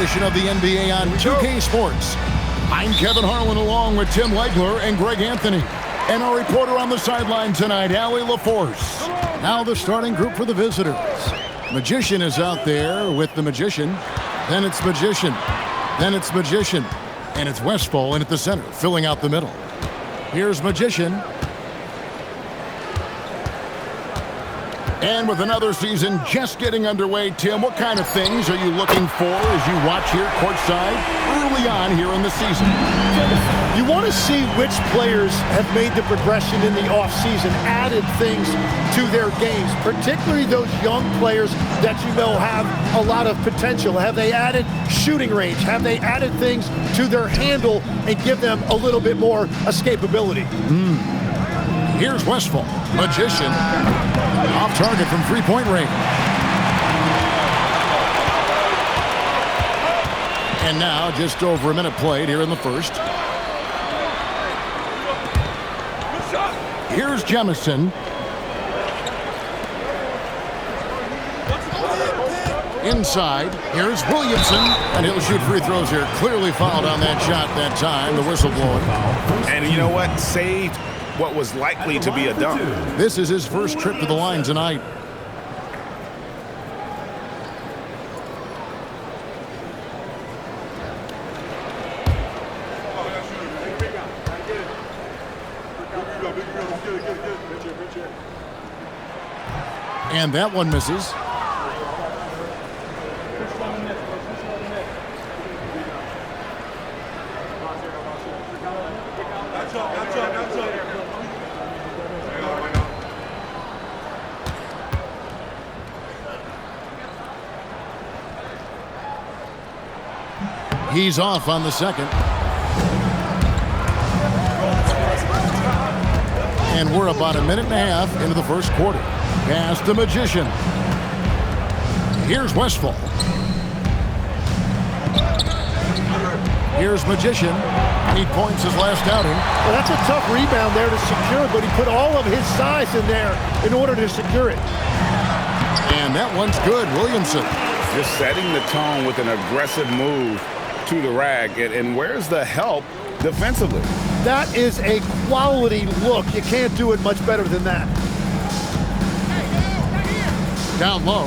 edition of the NBA on 2K Sports. I'm Kevin Harlan along with Tim Legler and Greg Anthony. And our reporter on the sideline tonight, Allie LaForce. Now the starting group for the visitors. Magician is out there with the Magician. Then it's Magician. Then it's Magician. And it's Westphal in at the center, filling out the middle. Here's Magician. And with another season just getting underway, Tim, what kind of things are you looking for as you watch here courtside early on here in the season? You want to see which players have made the progression in the offseason, added things to their games, particularly those young players that you know have a lot of potential. Have they added shooting range? Have they added things to their handle and give them a little bit more escapability? Here's Westphal. Magician. Off target from three-point range. And now just over a minute played here in the first. Here's Jemison. Inside. Here's Williamson. And he'll shoot free throws here. Clearly fouled on that shot that time. The whistle blowing. And you know what? Saved what was likely to be a dunk. This is his first trip to the line tonight. And that one misses. He's off on the second. And we're about a minute and a half into the first quarter. Pass the Magician. Here's Westphal. Here's Magician. 8 points his last outing. Well, that's a tough rebound there to secure, but he put all of his size in there in order to secure it. And that one's good. Williamson. Just setting the tone with an aggressive move to the rack. And where's the help defensively? That is a quality look. You can't do it much better than that. Down low.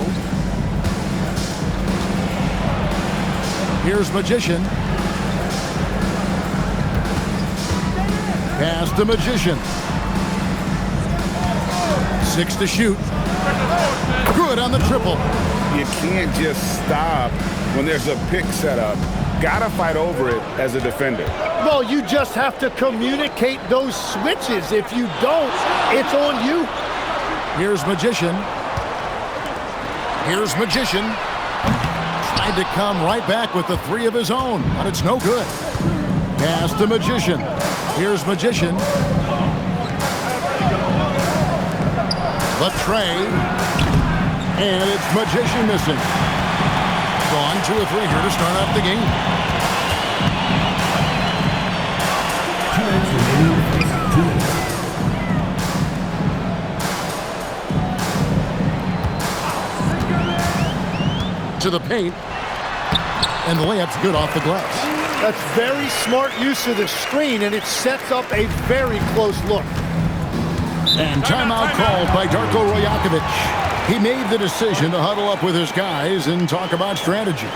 Here's Magician. Pass the Magician. 6 to shoot. Good on the triple. You can't just stop when there's a pick set up. Gotta fight over it as a defender. Well, you just have to communicate those switches. If you don't, it's on you. Here's Magician. Here's Magician. Tried to come right back with the three of his own, but it's no good. Pass to Magician. Here's Magician. Latre. And it's Magician missing. Gone 2 or 3 here to start off the game. To the paint, and the layup's good off the glass. That's very smart use of the screen, and it sets up a very close look. And timeout called by Darko Rajakovic. He made the decision to huddle up with his guys and talk about strategy.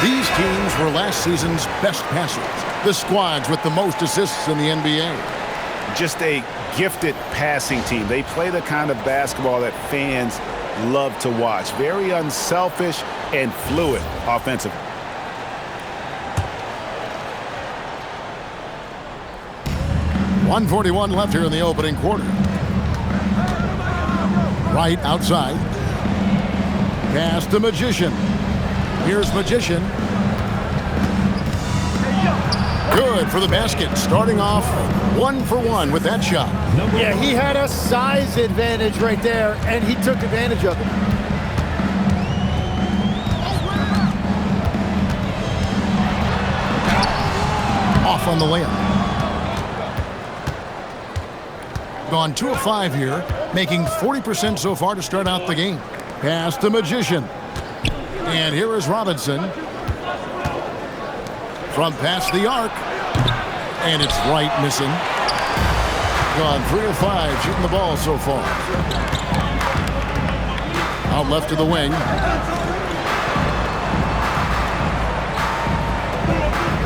These teams were last season's best passers, the squads with the most assists in the NBA. Just a gifted passing team. They play the kind of basketball that fans love to watch. Very unselfish and fluid offensively. .141 left here in the opening quarter. Right outside. Pass to Magician. Here's Magician. Good for the basket. Starting off 1 for 1 with that shot. Yeah, he had a size advantage right there, and he took advantage of it. Off on the layup. Gone 2 of 5 here, making 40% so far to start out the game. Pass to Magician. And here is Robinson. From past the arc. And it's right missing. Gone 3 of 5 shooting the ball so far. Out left to the wing.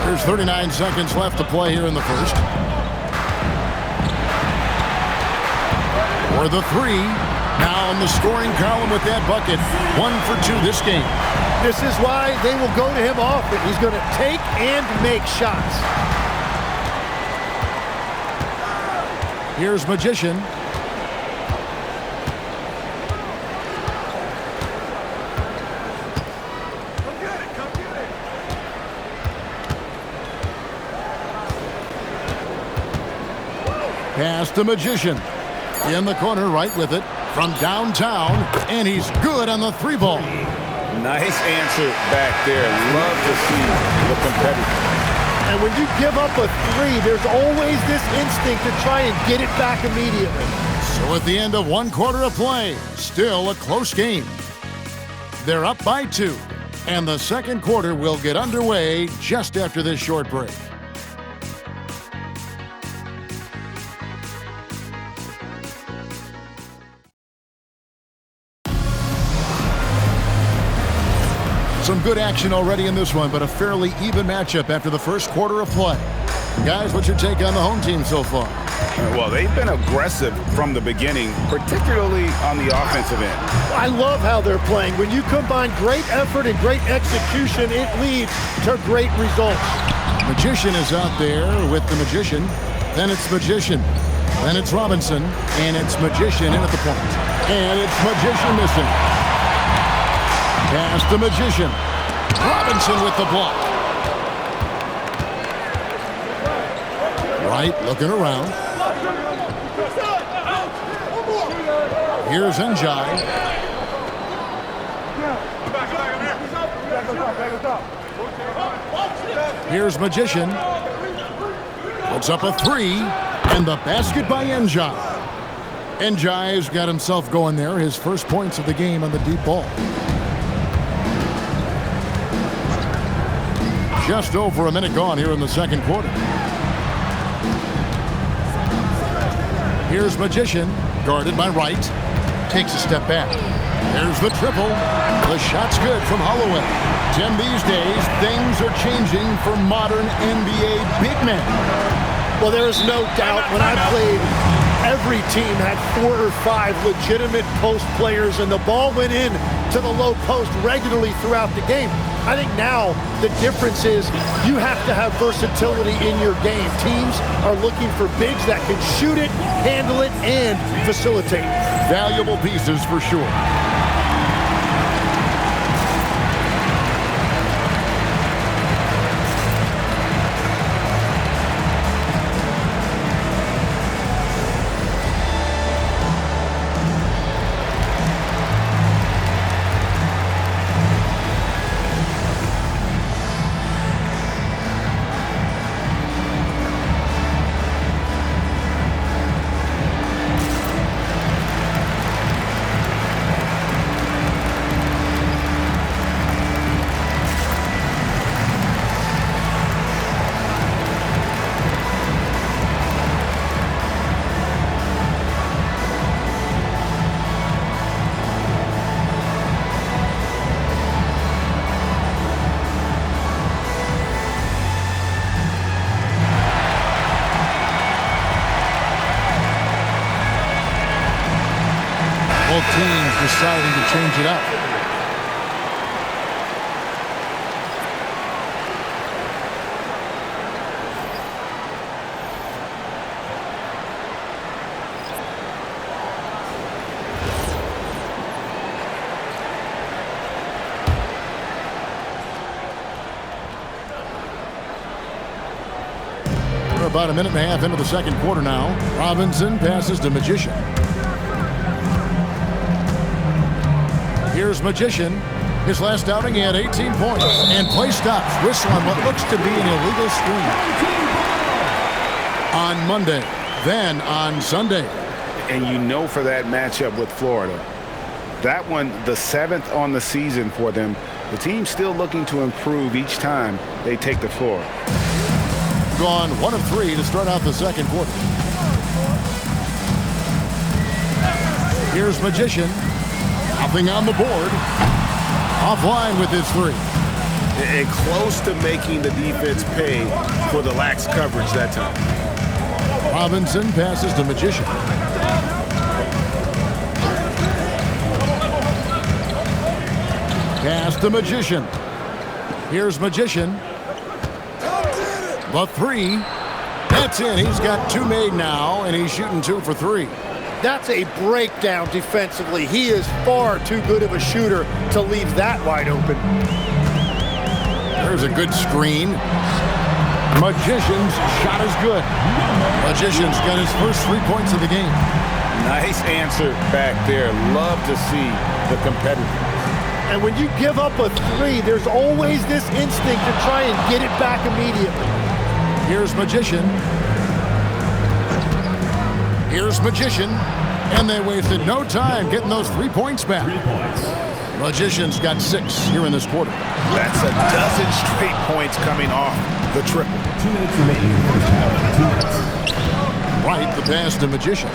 There's 39 seconds left to play here in the first. For the 3. Now in the scoring column with that bucket. 1 for 2 this game. This is why they will go to him often. He's going to take and make shots. Here's Magician. Pass to Magician. In the corner, right with it. From downtown. And he's good on the 3-ball. Nice answer back there. Love to see the competitor. And when you give up a 3, there's always this instinct to try and get it back immediately. So at the end of 1 quarter of play, still a close game. They're up by 2. And the second quarter will get underway just after this short break. Some good action already in this one, but a fairly even matchup after the first quarter of play. Guys, what's your take on the home team so far? Well, they've been aggressive from the beginning, particularly on the offensive end. I love how they're playing. When you combine great effort and great execution, it leads to great results. Magician is out there with the Magician. Then it's Magician. Then it's Robinson. And it's Magician in at the point. And it's Magician missing. Pass to Magician. Robinson with the block. Right, looking around. Here's Njai. Here's Magician. Puts up a 3. And the basket by Njai. Njai's got himself going there. His first points of the game on the deep ball. Just over a minute gone here in the second quarter. Here's Magician, guarded by Wright. Takes a step back. There's the triple. The shot's good from Holloway. Tim, these days, things are changing for modern NBA big men. Well, there is no doubt when I played, every team had 4 or 5 legitimate post players, and the ball went in to the low post regularly throughout the game. I think now the difference is you have to have versatility in your game. Teams are looking for bigs that can shoot it, handle it, and facilitate. Valuable pieces for sure. deciding to change it up. We're about a minute and a half into the second quarter now. Robinson passes to Magician. Here's Magician. His last outing, he had 18 points. And play stops. Whistle on what looks to be an illegal screen. On Monday, then on Sunday. And you know for that matchup with Florida, that one, the 7th on the season for them, the team's still looking to improve each time they take the floor. Gone 1 of 3 to start out the second quarter. Here's Magician. Nothing on the board. Offline with his 3. And close to making the defense pay for the lax coverage that time. Robinson passes to Magician. Pass to Magician. Here's Magician. The 3. That's in. He's got 2 made now, and he's shooting 2 for 3. That's a breakdown defensively. He is far too good of a shooter to leave that wide open. There's a good screen. Magician's shot is good. Magician's got his first 3 points of the game. Nice answer back there. Love to see the competitiveness. And when you give up a 3, there's always this instinct to try and get it back immediately. Here's Magician. Here's Magician. And they wasted no time getting those 3 points back. Magician's got 6 here in this quarter. That's a dozen straight points coming off the triple. 2 minutes remaining in the first half. 2 minutes. Right, the pass to Magician.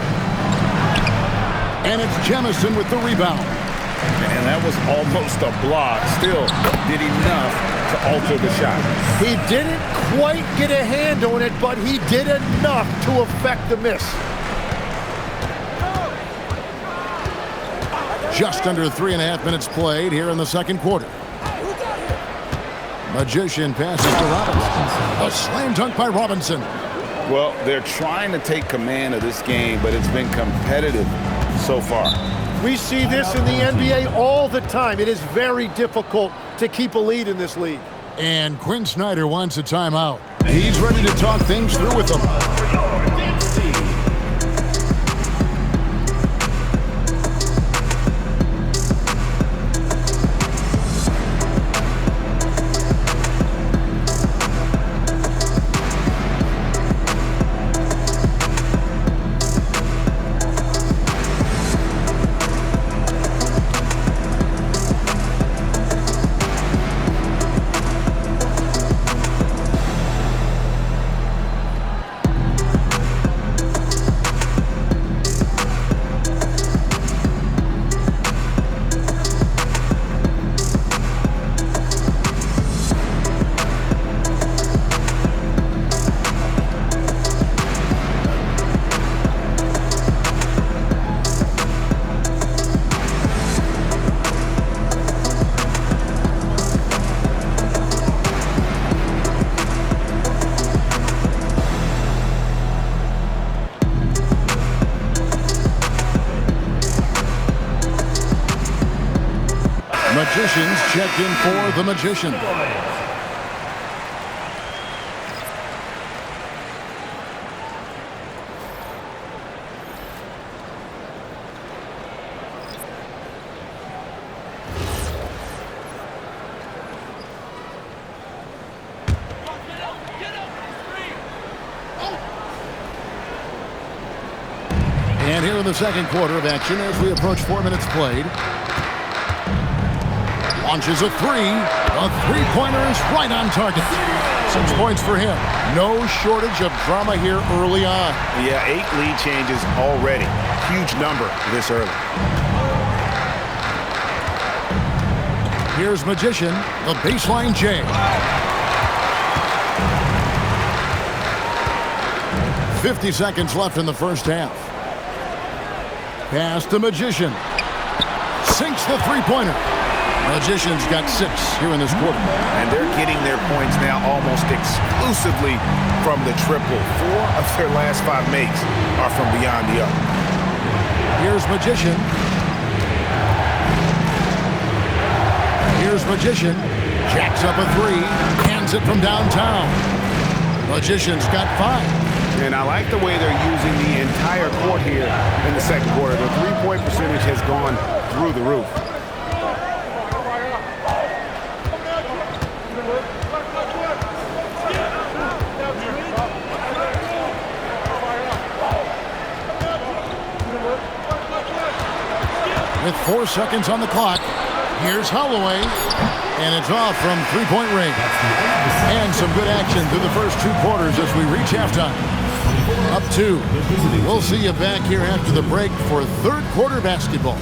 And it's Jemison with the rebound. And that was almost a block. Still did enough to alter the shot. He didn't quite get a hand on it, but he did enough to affect the miss. Just under 3.5 minutes played here in the second quarter. Magician passes to Robinson. A slam dunk by Robinson. Well, they're trying to take command of this game, but it's been competitive so far. We see this in the NBA all the time. It is very difficult to keep a lead in this league. And Quinn Snyder wants a timeout. He's ready to talk things through with them. Magicians checked in for the Magician. And here in the second quarter of action as we approach 4 minutes played. Launches a 3. A three-pointer is right on target. 6 points for him. No shortage of drama here early on. Yeah, 8 lead changes already. Huge number this early. Here's Magician, the baseline J. 50 seconds left in the first half. Pass to Magician. Sinks the three-pointer. Magicians got 6 here in this quarter. And they're getting their points now almost exclusively from the triple. 4 of their last 5 makes are from beyond the arc. Here's Magician. Here's Magician. Jacks up a 3. Hands it from downtown. Magician's got 5. And I like the way they're using the entire court here in the second quarter. The three-point percentage has gone through the roof. With 4 seconds on the clock, here's Holloway, and it's off from three-point range. And some good action through the first 2 quarters as we reach halftime. Up 2. We'll see you back here after the break for third quarter basketball.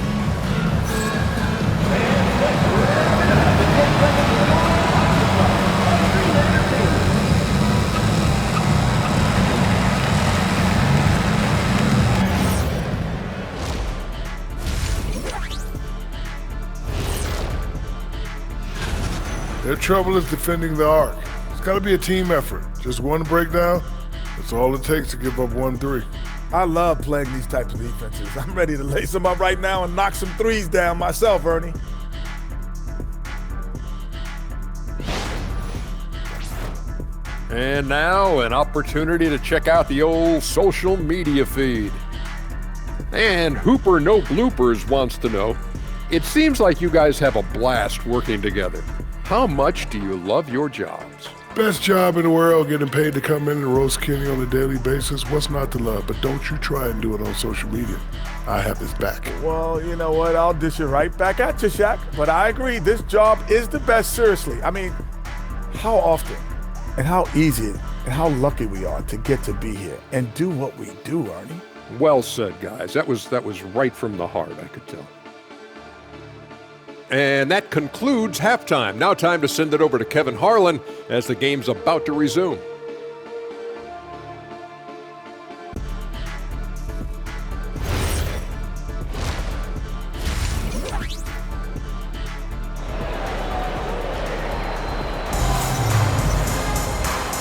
Their trouble is defending the arc. It's got to be a team effort. Just one breakdown, that's all it takes to give up 1-3. I love playing these types of defenses. I'm ready to lace them up right now and knock some threes down myself, Ernie. And now an opportunity to check out the old social media feed. And Hooper No Bloopers wants to know, it seems like you guys have a blast working together. How much do you love your jobs? Best job in the world, getting paid to come in and roast Kenny on a daily basis. What's not to love? But don't you try and do it on social media. I have his back. Well, you know what? I'll dish it right back at you, Shaq. But I agree, this job is the best, seriously. I mean, how often and how easy and how lucky we are to get to be here and do what we do, Ernie. Well said, guys. That was right from the heart, I could tell. And that concludes halftime. Now time to send it over to Kevin Harlan as the game's about to resume.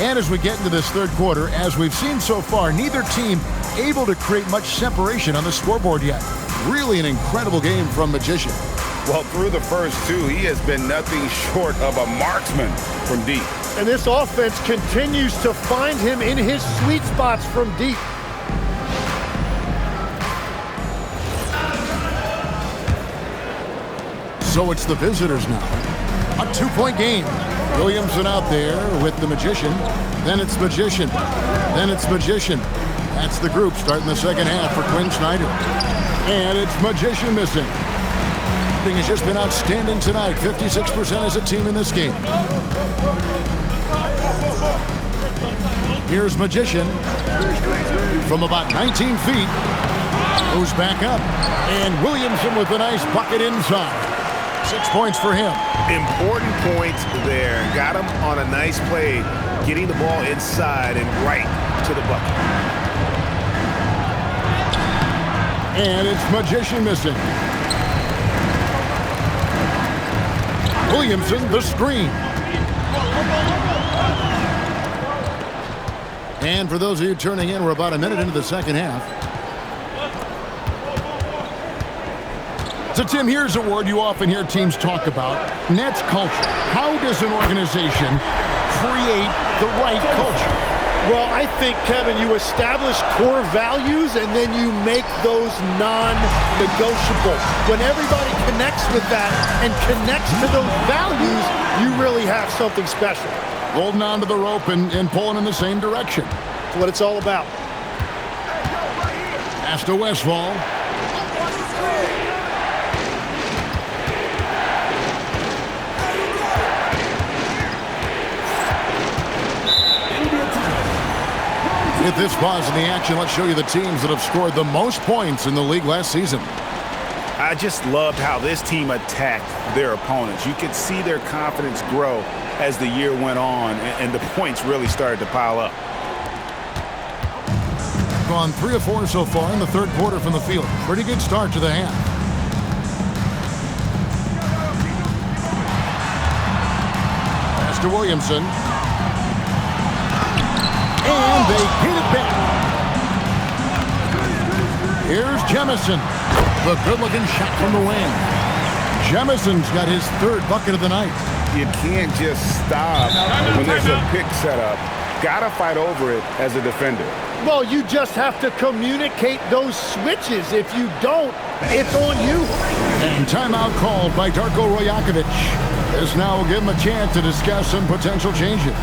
And as we get into this third quarter, as we've seen so far, neither team able to create much separation on the scoreboard yet. Really an incredible game from Magician. Well, through the first 2, he has been nothing short of a marksman from deep. And this offense continues to find him in his sweet spots from deep. So it's the visitors now. A 2-point game. Williamson out there with the Magician. Then it's Magician. Then it's Magician. That's the group starting the second half for Quinn Snyder. And it's Magician missing. Has just been outstanding tonight. 56% as a team in this game. Here's Magician from about 19 feet. Goes back up. And Williamson with a nice bucket inside. 6 points for him. Important points there. Got him on a nice play, getting the ball inside and right to the bucket. And it's Magician missing. Williamson, the screen. And for those of you turning in, we're about a minute into the second half. So, Tim, here's a word you often hear teams talk about, and that's culture. How does an organization create the right culture? Well, I think, Kevin, you establish core values and then you make those non-negotiable. When everybody connects with that and connects to those values, you really have something special. Holding on to the rope and pulling in the same direction. That's what it's all about. Pass to Westfall. With this pause in the action, let's show you the teams that have scored the most points in the league last season. I just loved how this team attacked their opponents. You could see their confidence grow as the year went on, and the points really started to pile up. Gone 3 of 4 so far in the third quarter from the field. Pretty good start to the half. to Williamson. And they get it back. Here's Jemison. The good-looking shot from the wing. Jemison's got his third bucket of the night. You can't just stop when there's a pick set up. Gotta fight over it as a defender. Well, you just have to communicate those switches. If you don't, it's on you. And timeout called by Darko Rojakovic. This now will give him a chance to discuss some potential changes.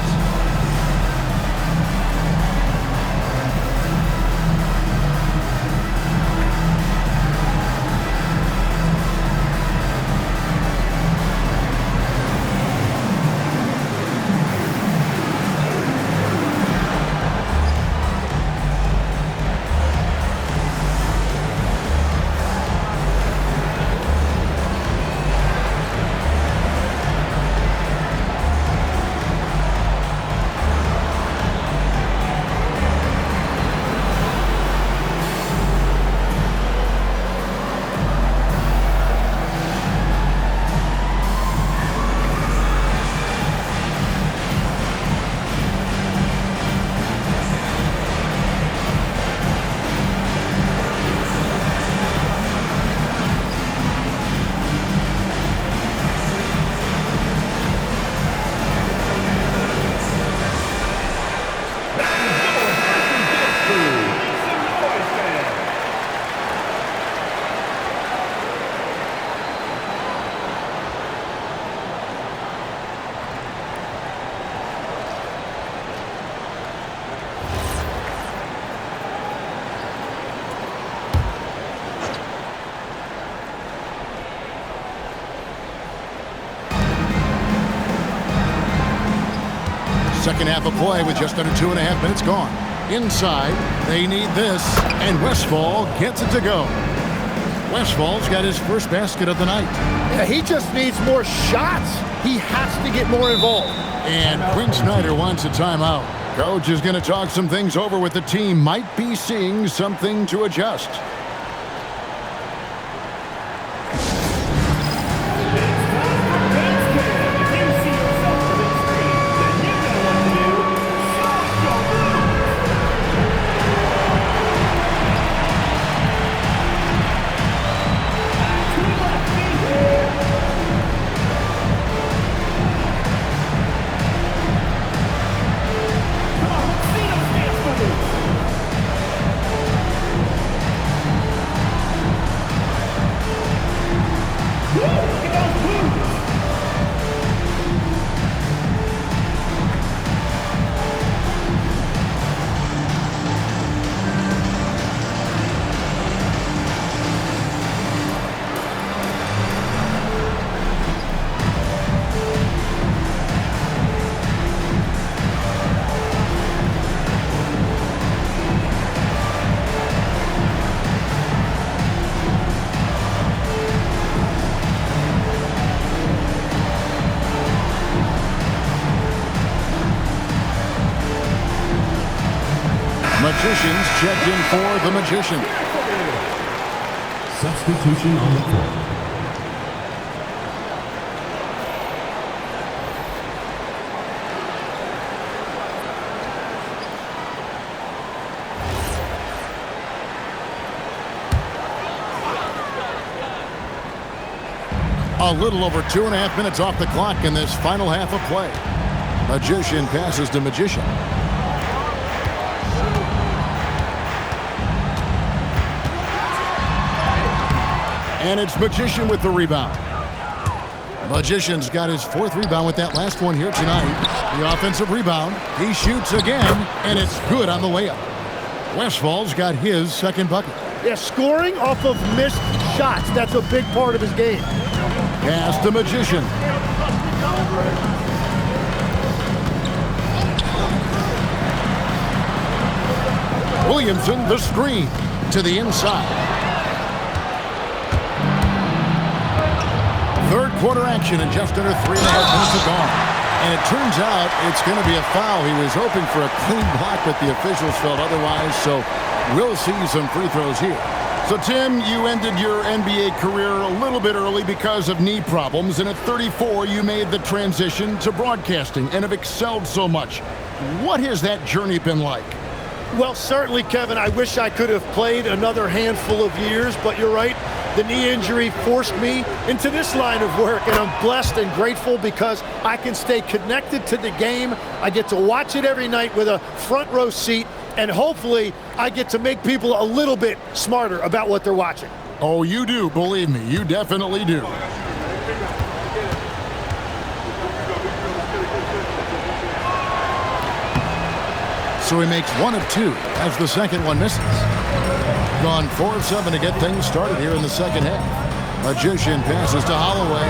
Second half of play with just under 2.5 minutes gone. Inside, they need this, and Westphal gets it to go. Westphal's got his first basket of the night. Yeah, he just needs more shots. He has to get more involved. And Quinn Snyder wants a timeout. Coach is going to talk some things over with the team. Might be seeing something to adjust. Magicians checked in for the Magician. Substitution on the court. A little over 2.5 minutes off the clock in this final half of play. Magician passes to Magician. And it's Magician with the rebound. Magician's got his fourth rebound with that last one here tonight. The offensive rebound. He shoots again, and it's good on the layup. Westphal's got his second bucket. Yeah, scoring off of missed shots. That's a big part of his game. Pass to Magician. Williamson, the screen to the inside. Third quarter action in just under 3.5 minutes are gone. And it turns out it's going to be a foul. He was hoping for a clean block, but the officials felt otherwise, so we'll see some free throws here. So, Tim, you ended your NBA career a little bit early because of knee problems, and at 34, you made the transition to broadcasting and have excelled so much. What has that journey been like? Well, certainly, Kevin, I wish I could have played another handful of years, but you're right. The knee injury forced me into this line of work, and I'm blessed and grateful because I can stay connected to the game. I get to watch it every night with a front row seat, and hopefully I get to make people a little bit smarter about what they're watching. Oh, you do, believe me, you definitely do. So he makes 1 of 2 as the second one misses. Gone 4 of 7 to get things started here in the second half. Magician passes to Holloway.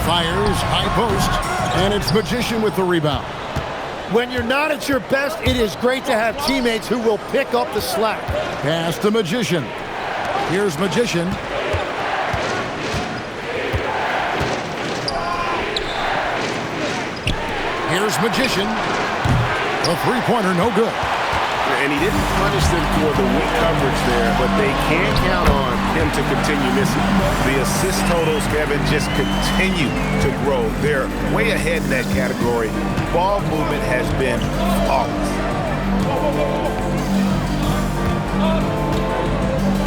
Fires, high post, and it's Magician with the rebound. When you're not at your best, it is great to have teammates who will pick up the slack. Pass to Magician. Here's Magician. Here's Magician. A three-pointer, no good. And he didn't punish them for the weak coverage there, but they can count on him to continue missing. The assist totals, Kevin, just continue to grow. They're way ahead in that category. Ball movement has been flawless.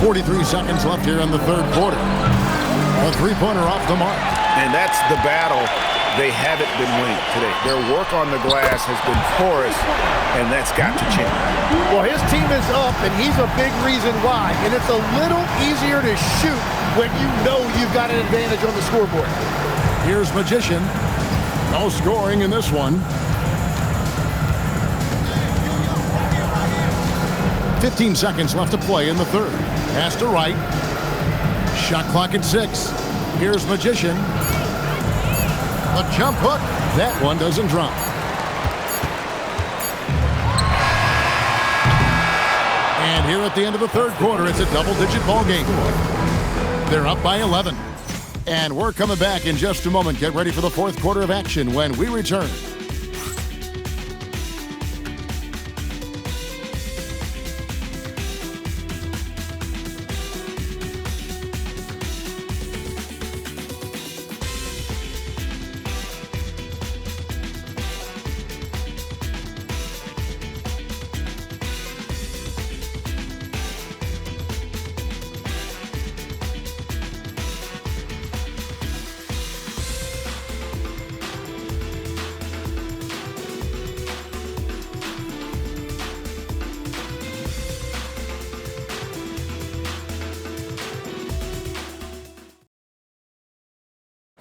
43 seconds left here in the third quarter. A three-pointer off the mark. And that's the battle they haven't been winning today. Their work on the glass has been porous, and that's got to change. Well, his team is up, and he's a big reason why. And it's a little easier to shoot when you know you've got an advantage on the scoreboard. Here's Magician. No scoring in this one. 15 seconds left to play in the third. Pass to right. Shot clock at 6. Here's Magician. A jump hook. That one doesn't drop. And here at the end of the third quarter, it's a double-digit ball game. They're up by 11. And we're coming back in just a moment. Get ready for the fourth quarter of action when we return.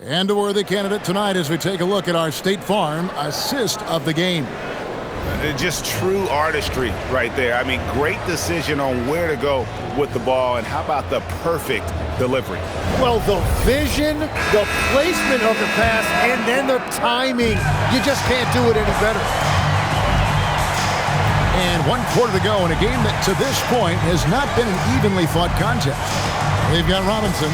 And a worthy candidate tonight as we take a look at our State Farm assist of the game. Just true artistry right there. I mean, great decision on where to go with the ball, and how about the perfect delivery? Well, the vision, the placement of the pass, and then the timing. You just can't do it any better. And 1 quarter to go in a game that to this point has not been an evenly fought contest. They've got Robinson.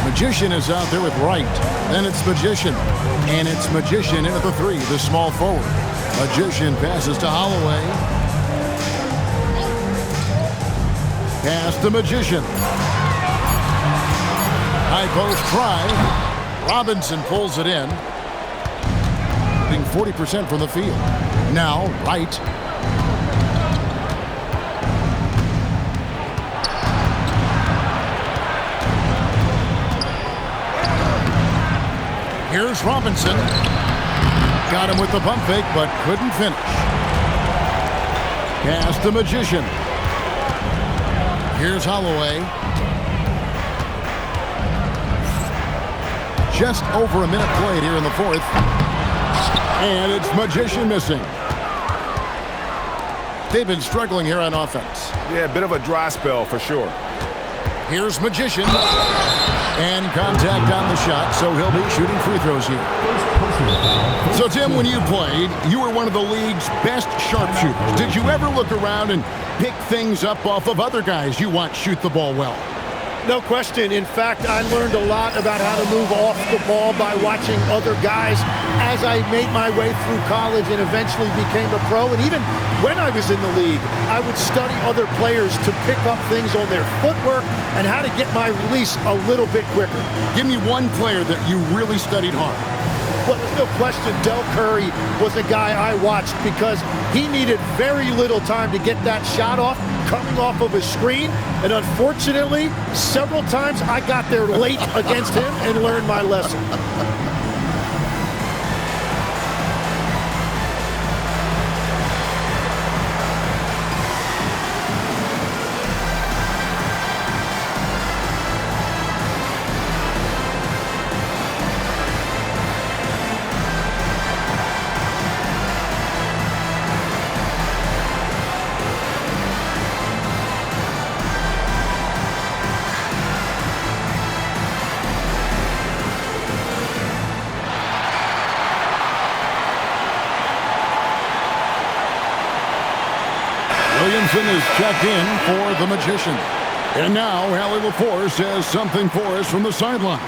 Magician is out there with Wright. Then it's Magician. And it's Magician in at the 3, the small forward. Magician passes to Holloway. Pass to Magician. High post try. Robinson pulls it in. Being 40% from the field. Now, Wright. Here's Robinson. Got him with the pump fake, but couldn't finish. Pass to Magician. Here's Holloway. Just over a minute played here in the fourth. And it's Magician missing. They've been struggling here on offense. Yeah, a bit of a dry spell for sure. Here's Magician. And contact on the shot, so he'll be shooting free throws here. So, Tim, when you played, you were one of the league's best sharpshooters. Did you ever look around and pick things up off of other guys you watch shoot the ball well? No question. In fact, I learned a lot about how to move off the ball by watching other guys as I made my way through college and eventually became a pro. And even when I was in the league, I would study other players to pick up things on their footwork and how to get my release a little bit quicker. Give me one player that you really studied hard. Well, there's no question Del Curry was a guy I watched because he needed very little time to get that shot off coming off of a screen. And unfortunately, several times I got there late against him and learned my lesson. Williamson is checked in for the Magician. And now Allie LaForce has something for us from the sideline.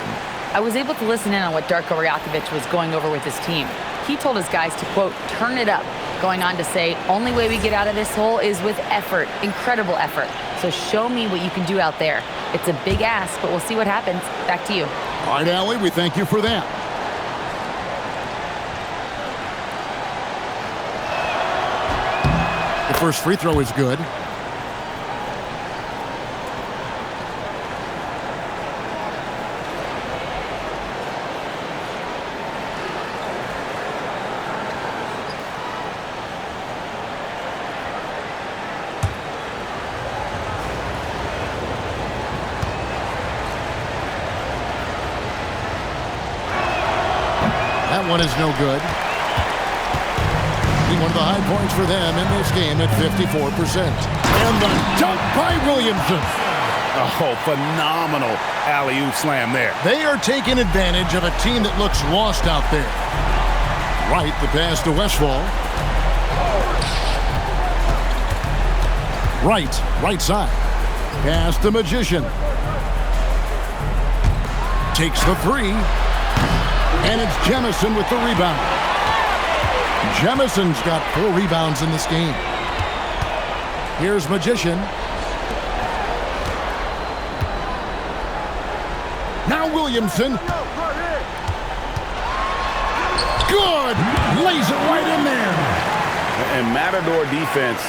I was able to listen in on what Darko Rajakovic was going over with his team. He told his guys to, quote, turn it up, going on to say, only way we get out of this hole is with effort, incredible effort. So show me what you can do out there. It's a big ask, but we'll see what happens. Back to you. All right, Allie, we thank you for that. The first free throw is good. That one is no good. One of the high points for them in this game at 54%. And the dunk by Williamson. Oh, phenomenal alley-oop slam there. They are taking advantage of a team that looks lost out there. Right, the pass to Westfall. Right side. Pass to Magician. Takes the three. And it's Jemison with the rebound. Jemison's got 4 rebounds in this game. Here's Magician. Now Williamson. Good! Lays it right in there. And Matador defense,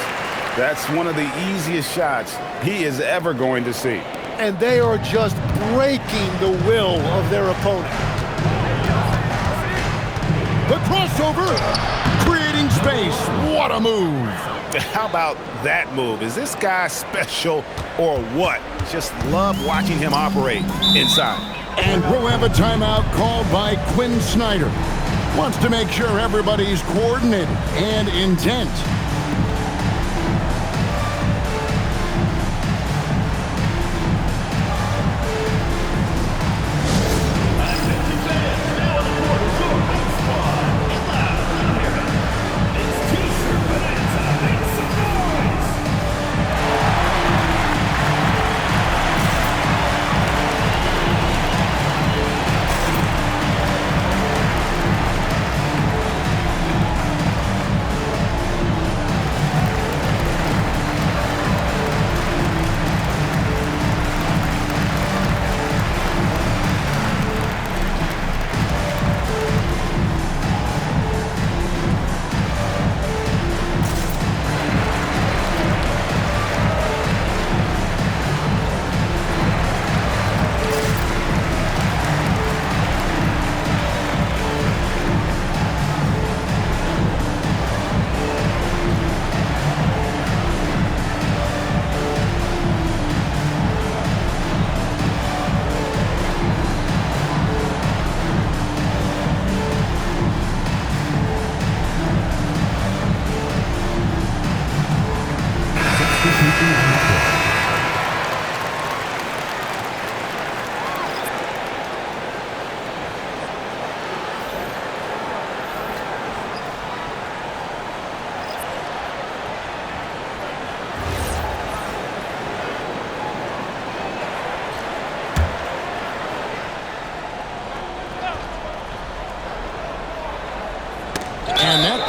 that's one of the easiest shots he is ever going to see. And they are just breaking the will of their opponent. The crossover, creating space. What a move. How about that move? Is this guy special or what? Just love watching him operate inside. And we'll have a timeout called by Quinn Snyder. Wants to make sure everybody's coordinated and intent.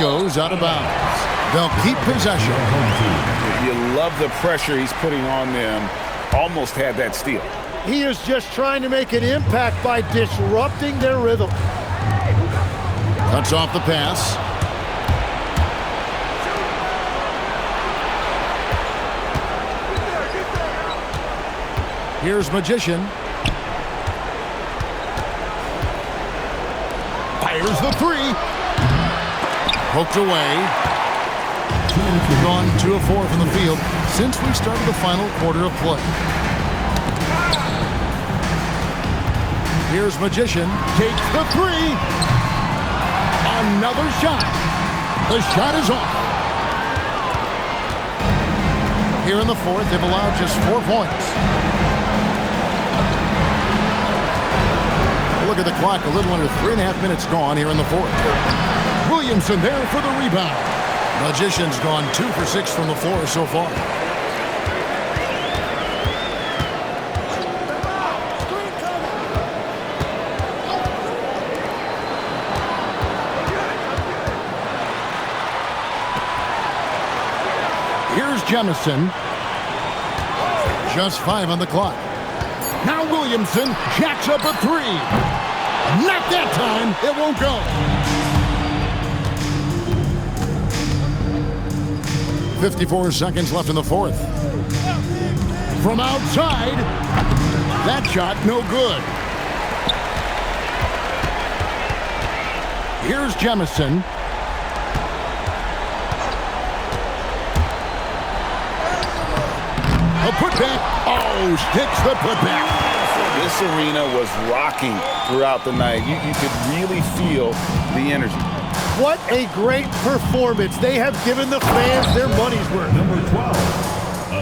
goes out of bounds. They'll keep possession. You love the pressure he's putting on them. Almost had that steal. He is just trying to make an impact by disrupting their rhythm. Cuts off the pass. Here's Magician. Fires the three. Poked away. Gone 2 of 4 from the field since we started the final quarter of play. Here's Magician. Takes the three. Another shot. The shot is off. Here in the fourth, they've allowed just 4 points. Look at the clock, a little under 3.5 minutes gone here in the fourth. Williamson there for the rebound. Magician's gone 2 for 6 from the floor so far. Here's Jemison. Just 5 on the clock. Now Williamson jacks up a 3. Not that time. It won't go. 54 seconds left in the fourth. From outside. That shot no good. Here's Jemison. A putback. Oh, sticks the putback. This arena was rocking throughout the night. You could really feel the energy. What a great performance. They have given the fans their money's worth. Number 12,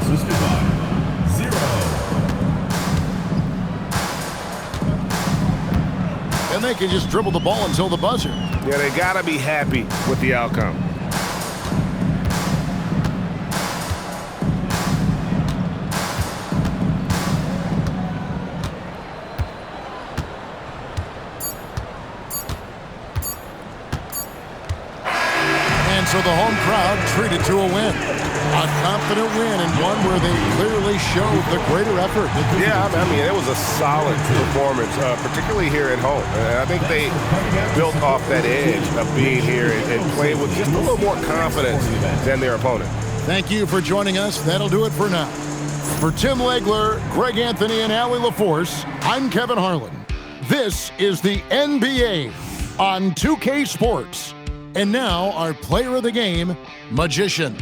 assisted by 0. And they can just dribble the ball until the buzzer. Yeah, they got to be happy with the outcome. So the home crowd treated to a win. A confident win and one where they clearly showed the greater effort. Yeah, I mean, it was a solid performance, particularly here at home. I think they built off that edge of being here and playing with just a little more confidence than their opponent. Thank you for joining us. That'll do it for now. For Tim Legler, Greg Anthony, and Allie LaForce, I'm Kevin Harlan. This is the NBA on 2K Sports. And now, our player of the game, Magician.